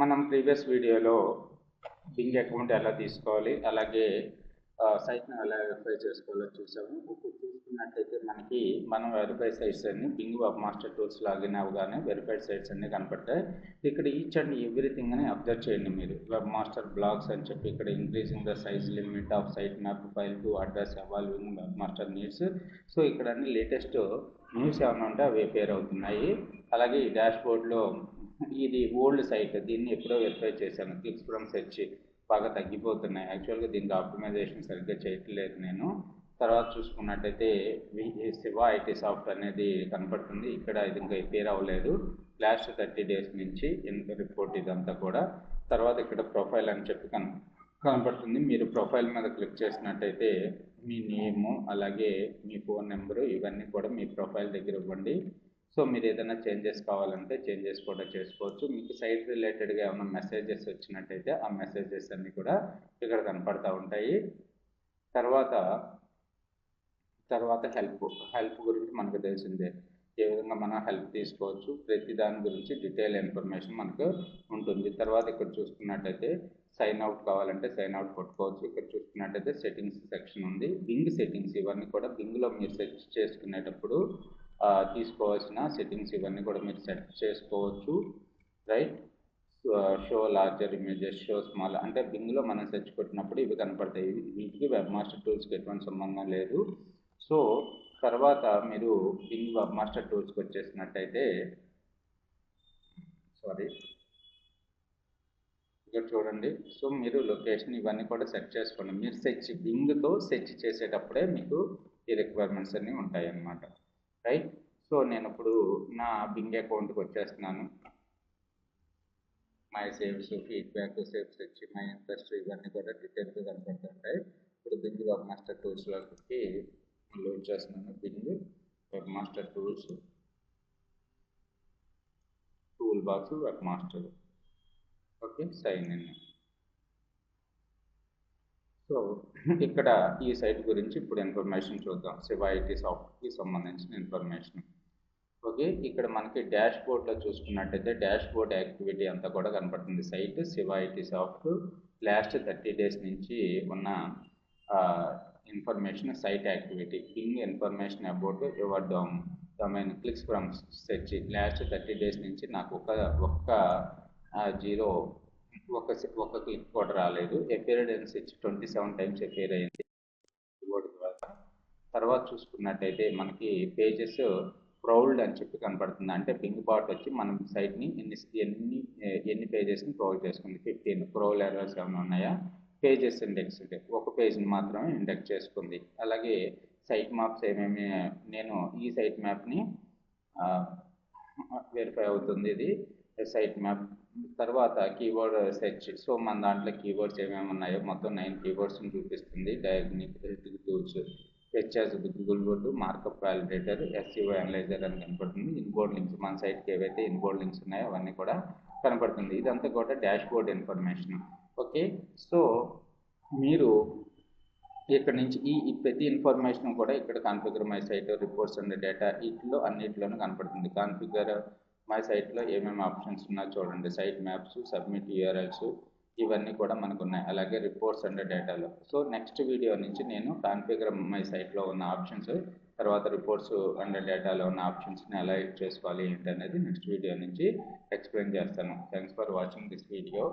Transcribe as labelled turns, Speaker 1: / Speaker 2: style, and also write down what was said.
Speaker 1: మనం ప్రీవియస్ వీడియోలో Bing account ఎలా తీసుకోవాలి, అలాగే సైట్ని ఎలా వెరిఫై చేసుకోవాలో చూసాము. ఇప్పుడు చూసుకున్నట్టయితే మనం వెరిఫై సైట్స్ అన్ని Bing webmaster tools login అవగానే వెరిఫైడ్ సైట్స్ అన్ని కనపడతాయి. ఇక్కడ ఈచ్ అండ్ ఎవ్రీథింగ్ అని అబ్జర్వ్ చేయండి. మీరు వెబ్ మాస్టర్ బ్లాగ్స్ అని చెప్పి ఇక్కడ increasing the size limit of sitemap file to address evolving webmaster needs. So ఇక్కడ అన్ని లేటెస్ట్ న్యూస్ ఏమైనా ఉంటే అవి అపేర్ అవుతున్నాయి. అలాగే ఈ డాష్ బోర్డ్లో ఇది ఓల్డ్ సైట్, దీన్ని ఎప్పుడో వెరిఫై చేశాను. క్లిక్స్ ఫ్రమ్ సెర్చ్ బాగా తగ్గిపోతున్నాయి. యాక్చువల్గా దీనికి ఆప్టిమైజేషన్ సరిగ్గా చేయట్లేదు నేను. తర్వాత చూసుకున్నట్టయితే శివ ఐటీ సాఫ్ట్ అనేది కనపడుతుంది. ఇక్కడ ఇది ఇంకా పేర్ అవ్వలేదు. లాస్ట్ 30 days నుంచి రిపోర్ట్ ఇదంతా కూడా. తర్వాత ఇక్కడ ప్రొఫైల్ అని చెప్పి కనపడుతుంది. మీరు ప్రొఫైల్ మీద క్లిక్ చేసినట్టయితే మీ నేము అలాగే మీ ఫోన్ నెంబరు ఇవన్నీ కూడా మీ ప్రొఫైల్ దగ్గర ఇవ్వండి. సో మీరు ఏదైనా చేంజెస్ కావాలంటే చేంజెస్ కూడా చేసుకోవచ్చు. మీకు సైట్ రిలేటెడ్గా ఏమైనా మెసేజెస్ వచ్చినట్టయితే ఆ మెసేజెస్ అన్నీ కూడా ఇక్కడ కనపడతా ఉంటాయి. తర్వాత హెల్ప్ గురించి మనకు తెలిసిందే. ఏ విధంగా మనం హెల్ప్ తీసుకోవచ్చు, ప్రతి దాని గురించి డీటెయిల్ ఇన్ఫర్మేషన్ మనకు ఉంటుంది. తర్వాత ఇక్కడ చూసుకున్నట్టయితే సైన్ అవుట్ కావాలంటే సైన్ అవుట్ కొట్టుకోవచ్చు. ఇక్కడ చూసుకున్నట్టయితే సెట్టింగ్స్ సెక్షన్ ఉంది. బింగ్ సెట్టింగ్స్ ఇవన్నీ కూడా బింగ్లో మీరు సెట్ చేసుకునేటప్పుడు తీసుకోవాల్సిన సెట్టింగ్స్ ఇవన్నీ కూడా మీరు సెట్ చేసుకోవచ్చు. Right, show larger images, show small అంటే బింగ్లో మనం సెర్చ్ కొట్టినప్పుడు ఇవి కనపడతాయి. వీటికి వెబ్ మాస్టర్ టూల్స్కి ఎటువంటి సంబంధం లేదు. సో తర్వాత మీరు బింగ్ వెబ్ మాస్టర్ టూల్స్కి వచ్చేసినట్టయితే ఇక్కడ చూడండి. సో మీరు లొకేషన్ ఇవన్నీ కూడా సెట్ చేసుకోండి. మీరు బింగ్తో సెర్చ్ చేసేటప్పుడే మీకు ఈ రిక్వైర్మెంట్స్ అన్నీ ఉంటాయి అన్నమాట. రైట్, సో నేను ఇప్పుడు నా బింగ్ అకౌంట్కి వచ్చేస్తున్నాను. My saves, feedback, save search, my interest ఇవన్నీ కూడా డీటెయిల్గా కనపడుతుంటాయి. ఇప్పుడు బింగ్ వెబ్ మాస్టర్ టూల్స్లోకి లోడ్ చేస్తున్నాను. Bing webmaster tools, toolbox, webmaster. Okay, sign in. So ఇక్కడ ఈ సైట్ గురించి ఇప్పుడు ఇన్ఫర్మేషన్ చూద్దాం. శివ ఐటీ సాఫ్ట్కి సంబంధించిన ఇన్ఫర్మేషన్. ఓకే, ఇక్కడ మనకి డాష్ బోర్డ్లో చూసుకున్నట్టయితే డాష్ బోర్డ్ యాక్టివిటీ అంతా కూడా కనపడుతుంది. Site Shiva IT soft last 30 days నుంచి ఉన్న information, site activity, Bing information about your domain, clicks from search. Last 30 days నుంచి నాకు ఒక్క క్లిక్ కూడా రాలేదు. Appeared in search 27 times appear అయింది బోర్డు ద్వారా. తర్వాత చూసుకున్నట్టయితే మనకి పేజెస్ ప్రౌల్డ్ అని చెప్పి కనపడుతుంది. అంటే బింగ్ బాట్ వచ్చి మనం సైట్ని ఎన్ని పేజెస్ని ప్రొవైడ్ చేసుకుంది. 15 ప్రౌల్ ఎర్రర్స్ ఏమైనా ఉన్నాయా, పేజెస్ ఇండెక్స్ ఒక పేజ్ని మాత్రమే ఇండెక్స్ చేసుకుంది. అలాగే సైట్ మ్యాప్స్ ఏమేమి, నేను ఈ సైట్ మ్యాప్ని వెరిఫై అవుతుంది ఇది సైట్ మ్యాప్. తర్వాత కీవర్డ్ సెర్చ్. సో మన దాంట్లో కీవర్డ్స్ ఏమేమి ఉన్నాయో మొత్తం 9 కీవర్డ్స్ని చూపిస్తుంది. Diagnostic tools, HS, Google word, markup validator, SEO analyser అని కనపడుతుంది. ఇన్బోర్డ్ లింక్స్, మన సైట్కి ఏవైతే ఇన్బోర్డ్ లింక్స్ ఉన్నాయో అవన్నీ కూడా కనపడుతుంది. ఇదంతా కూడా dash board information. Okay, so మీరు ఇక్కడ నుంచి ఈ ప్రతి ఇన్ఫర్మేషన్ కూడా ఇక్కడ configure my site, reports and data అన్నిటిలోనూ కనపడుతుంది. కాన్ఫిగర్ మై సైట్లో ఏమేమి ఆప్షన్స్ ఉన్నాయో చూడండి. సైట్ మ్యాప్స్, సబ్మిట్ యూఆర్ఎల్స్ ఇవన్నీ కూడా మనకు ఉన్నాయి. అలాగే రిపోర్ట్స్ అండ్ డేటాలో. సో నెక్స్ట్ వీడియో నుంచి నేను కాన్ఫిగర్ మై సైట్లో ఉన్న ఆప్షన్స్, తర్వాత రిపోర్ట్స్ అండ్ డేటాలో ఉన్న ఆప్షన్స్ని ఎలా యూజ్ చేసుకోవాలి ఏంటనేది నెక్స్ట్ వీడియో నుంచి ఎక్స్ప్లెయిన్ చేస్తాను. Thanks for watching this video.